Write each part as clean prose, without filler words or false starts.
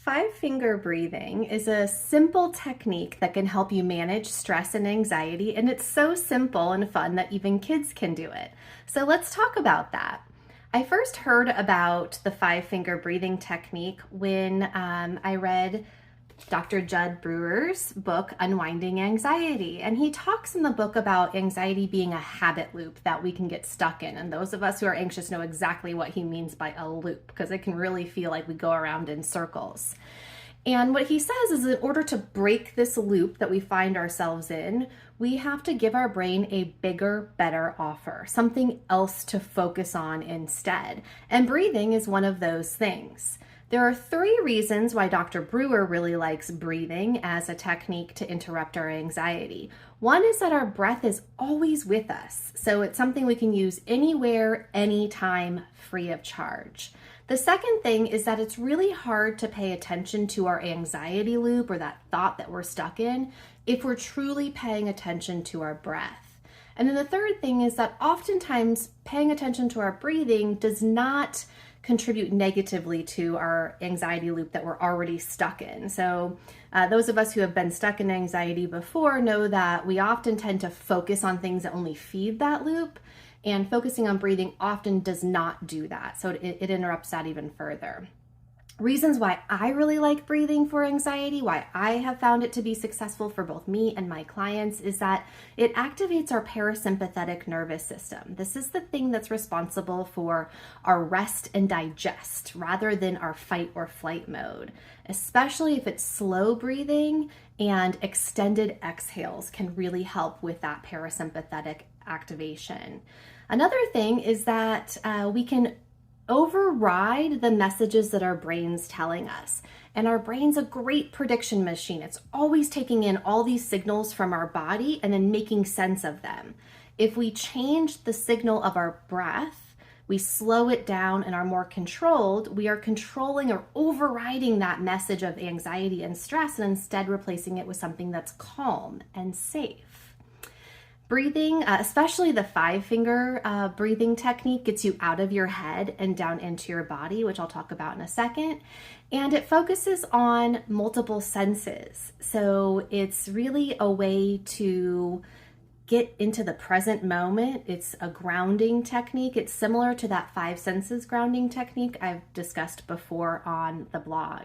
Five-finger breathing is a simple technique that can help you manage stress and anxiety, and it's so simple and fun that even kids can do it. So let's talk about that. I first heard about the five-finger breathing technique when I read Dr. Judd Brewer's book, Unwinding Anxiety. And he talks in the book about anxiety being a habit loop that we can get stuck in. And those of us who are anxious know exactly what he means by a loop, because it can really feel like we go around in circles. And what he says is in order to break this loop that we find ourselves in, we have to give our brain a bigger, better offer, something else to focus on instead. And breathing is one of those things. There are 3 reasons why Dr. Brewer really likes breathing as a technique to interrupt our anxiety. One is that our breath is always with us, so it's something we can use anywhere, anytime, free of charge. The second thing is that it's really hard to pay attention to our anxiety loop or that thought that we're stuck in if we're truly paying attention to our breath. And then the third thing is that oftentimes paying attention to our breathing does not contribute negatively to our anxiety loop that we're already stuck in. So those of us who have been stuck in anxiety before know that we often tend to focus on things that only feed that loop, and focusing on breathing often does not do that. So it interrupts that even further. Reasons why I really like breathing for anxiety, why I have found it to be successful for both me and my clients, is that it activates our parasympathetic nervous system. This is the thing that's responsible for our rest and digest rather than our fight or flight mode, especially if it's slow breathing, and extended exhales can really help with that parasympathetic activation. Another thing is that we can override the messages that our brain's telling us. And our brain's a great prediction machine. It's always taking in all these signals from our body and then making sense of them. If we change the signal of our breath, we slow it down and are more controlled, we are controlling or overriding that message of anxiety and stress and instead replacing it with something that's calm and safe. Breathing, especially the five-finger breathing technique, gets you out of your head and down into your body, which I'll talk about in a second. And it focuses on multiple senses. So it's really a way to get into the present moment. It's a grounding technique. It's similar to that 5 senses grounding technique I've discussed before on the blog.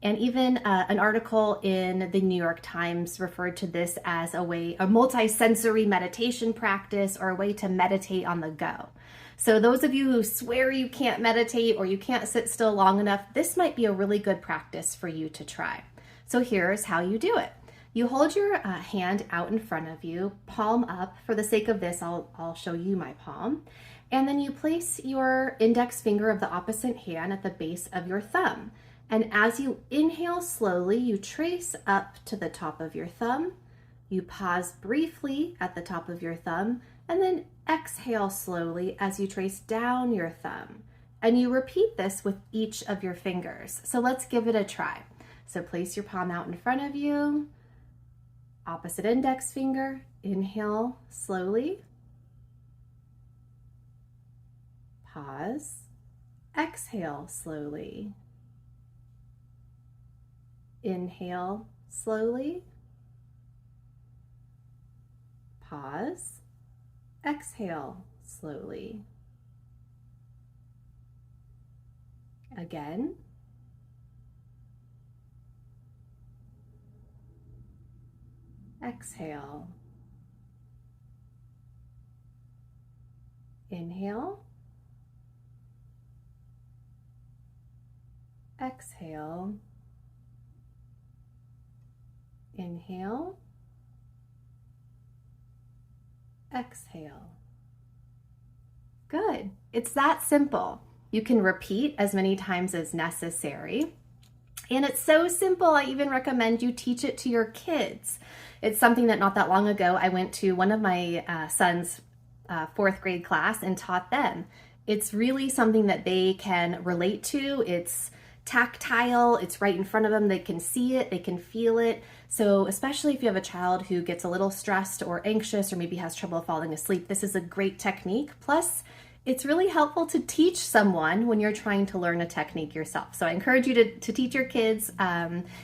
And even an article in the New York Times referred to this as a multi-sensory meditation practice, or a way to meditate on the go. So those of you who swear you can't meditate or you can't sit still long enough, this might be a really good practice for you to try. So here's how you do it. You hold your hand out in front of you, palm up. For the sake of this, I'll show you my palm. And then you place your index finger of the opposite hand at the base of your thumb. And as you inhale slowly, you trace up to the top of your thumb. You pause briefly at the top of your thumb, and then exhale slowly as you trace down your thumb. And you repeat this with each of your fingers. So let's give it a try. So place your palm out in front of you, opposite index finger, inhale slowly, pause, exhale slowly. Inhale slowly, pause, exhale slowly. Again. Exhale. Inhale. Exhale. Inhale, exhale. Good. It's that simple. You can repeat as many times as necessary. And it's so simple, I even recommend you teach it to your kids. It's something that not that long ago, I went to one of my son's 4th grade class and taught them. It's really something that they can relate to. It's tactile, it's right in front of them, they can see it, they can feel it. So especially if you have a child who gets a little stressed or anxious or maybe has trouble falling asleep, this is a great technique. Plus, It's really helpful to teach someone when you're trying to learn a technique yourself. So I encourage you to teach your kids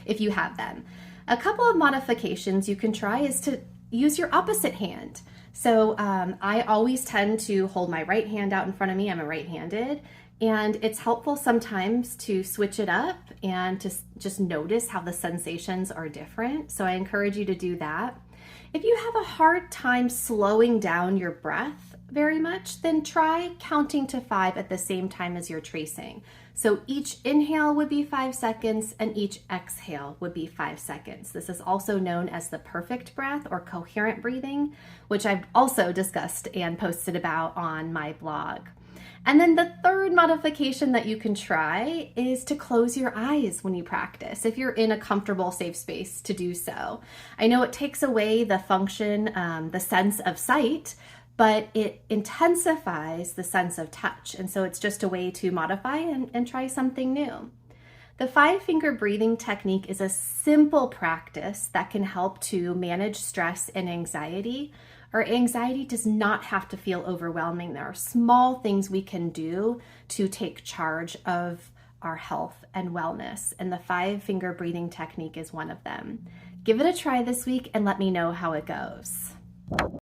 if you have them. A couple of modifications you can try is to use your opposite hand. So I always tend to hold my right hand out in front of me. I'm a right-handed. And it's helpful sometimes to switch it up and to just notice how the sensations are different. So I encourage you to do that. If you have a hard time slowing down your breath very much, then try counting to 5 at the same time as you're tracing. So each inhale would be 5 seconds and each exhale would be 5 seconds. This is also known as the perfect breath or coherent breathing, which I've also discussed and posted about on my blog. And then the third modification that you can try is to close your eyes when you practice, if you're in a comfortable, safe space to do so. I know it takes away the function, the sense of sight, but it intensifies the sense of touch. And so it's just a way to modify and try something new. The 5-finger breathing technique is a simple practice that can help to manage stress and anxiety. Our anxiety does not have to feel overwhelming. There are small things we can do to take charge of our health and wellness, and the 5-finger breathing technique is one of them. Give it a try this week and let me know how it goes.